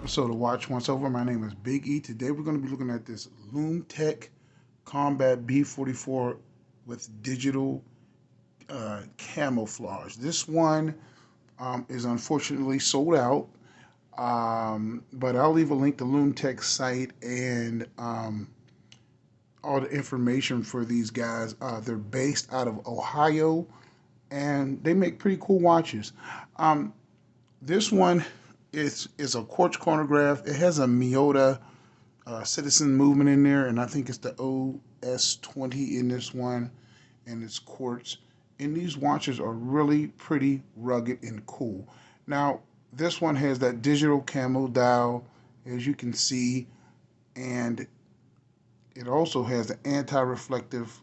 episode of Watch Once Over. My name is Big E. Today we're going to be looking at this Lum-Tec Combat B44 with digital camouflage. This one is unfortunately sold out, but I'll leave a link to Lum-Tec site and all the information for these guys. They're based out of Ohio, and they make pretty cool watches. Um, this one is a quartz chronograph. It has a Miyota citizen movement in there, and I think it's the OS20 in this one, and it's quartz. And these watches are really pretty rugged and cool. Now, this one has that digital camo dial, as you can see, and it also has the anti-reflective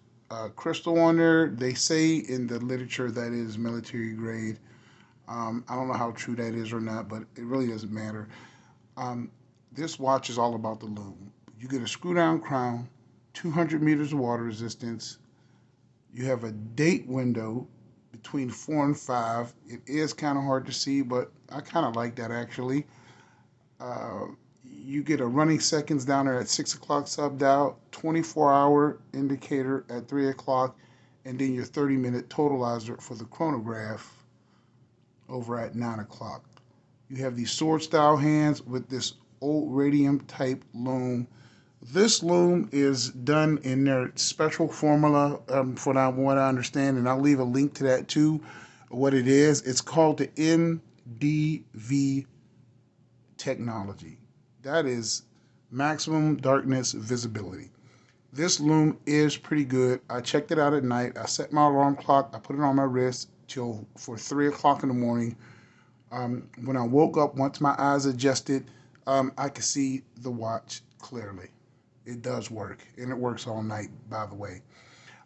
crystal on there. They say in the literature that is military grade. I don't know how true that is or not, but it really doesn't matter. Um, this watch is all about the lume. You get a screw down crown, 200 meters of water resistance. You have a date window between 4 and 5. It is kind of hard to see, but I kind of like that actually. Uh, you get a running seconds down there at 6 o'clock sub dial, 24-hour indicator at 3 o'clock, and then your 30-minute totalizer for the chronograph over at 9 o'clock. You have these sword style hands with this old radium type loom. This loom is done in their special formula, from what I understand, and I'll leave a link to that too. What it is, it's called the NDV technology. That is maximum darkness visibility. This loom is pretty good. I checked it out at night. I set my alarm clock. I put it on my wrist till for 3 o'clock in the morning. When I woke up, once my eyes adjusted, I could see the watch clearly. It does work, and it works all night, by the way.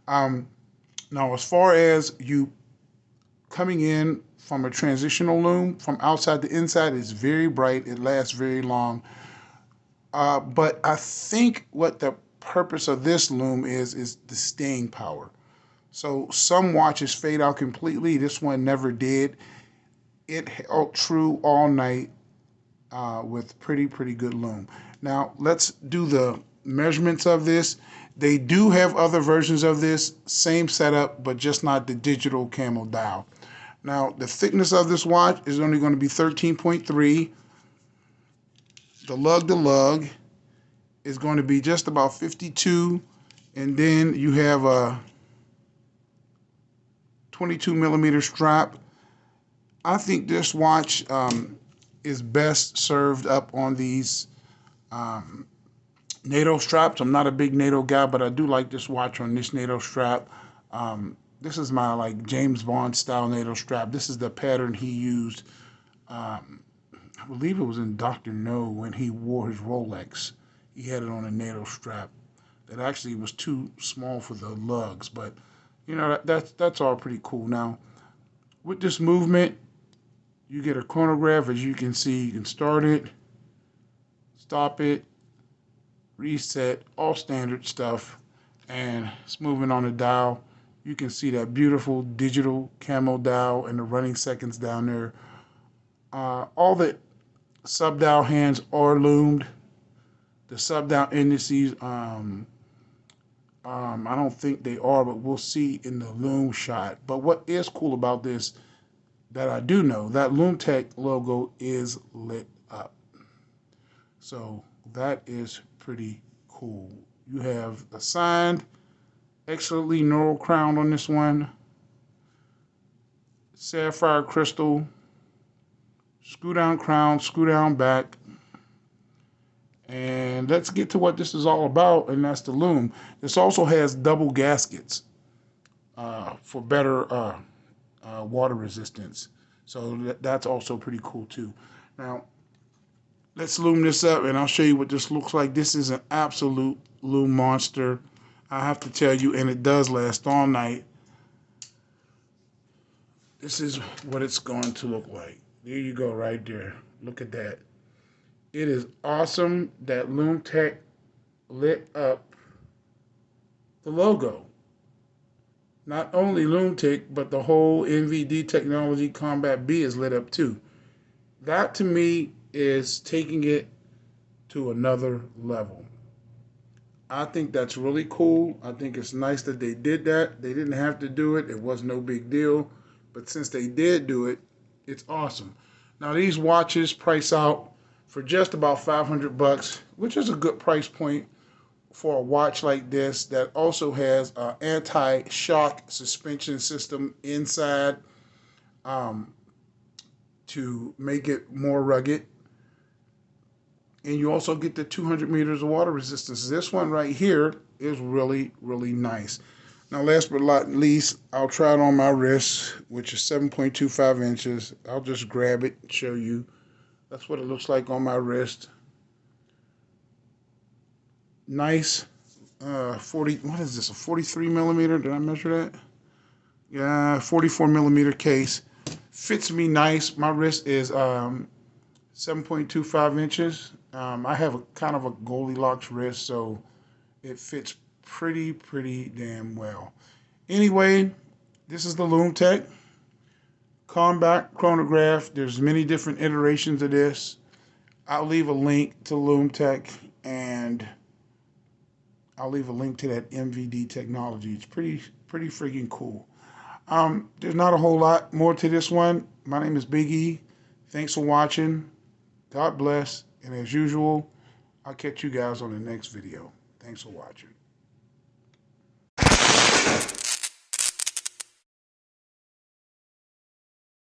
Um, Now, as far as you coming in from a transitional loom, from outside to inside, it's very bright. It lasts very long. But I think what the purpose of this loom is the staying power. So some watches fade out completely. This one never did. It held true all night with pretty good loom. Now let's do the measurements of this. They do have other versions of this, same setup, but just not the digital camo dial. Now the thickness of this watch is only going to be 13.3. The lug to lug is going to be just about 52, and then you have a 22 millimeter strap. I think this watch is best served up on these NATO straps. I'm not a big NATO guy, but I do like this watch on this NATO strap. This is my like James Bond style NATO strap. This is the pattern he used. I believe it was in Dr. No when he wore his Rolex. He had it on a NATO strap that actually was too small for the lugs, but you know that's all pretty cool. Now with this movement, you get a chronograph. As you can see, you can start it, stop it, reset, all standard stuff, and it's moving on the dial. You can see that beautiful digital camo dial and the running seconds down there. All the sub dial hands are loomed. The sub dial indices, I don't think they are, but we'll see in the loom shot. But what is cool about this that I do know, that Lum-Tec logo is lit up. So that is pretty cool. You have the signed, excellently neural crown on this one, sapphire crystal, screw down crown, screw down back. And let's get to what this is all about, and that's the loom. This also has double gaskets for better water resistance. So that's also pretty cool too. Now, let's loom this up, and I'll show you what this looks like. This is an absolute loom monster, I have to tell you, and it does last all night. This is what it's going to look like. There you go, right there. Look at that. It is awesome that Lum-Tec lit up the logo. Not only Lum-Tec, but the whole NVD technology Combat B is lit up too. That to me is taking it to another level. I think that's really cool. I think it's nice that they did that. They didn't have to do it. It was no big deal. But since they did do it, it's awesome. Now these watches price out for just about 500 bucks, which is a good price point for a watch like this that also has an anti-shock suspension system inside um, to make it more rugged. And you also get the 200 meters of water resistance. This one right here is really, really nice. Now, last but not least, I'll try it on my wrist, which is 7.25 inches. I'll just grab it and show you. That's what it looks like on my wrist. Nice 40, what is this, a 43 millimeter? Did I measure that? Yeah, 44 millimeter case. Fits me nice. My wrist is 7.25 inches. I have a kind of a Goldilocks wrist, so it fits pretty damn well. Anyway, this is the Lum-Tec Combat Chronograph. There's many different iterations of this. I'll leave a link to Lum-Tec, and I'll leave a link to that MVD technology. It's pretty freaking cool. There's not a whole lot more to this one. My name is Big E. Thanks for watching. God bless. And as usual, I'll catch you guys on the next video. Thanks for watching.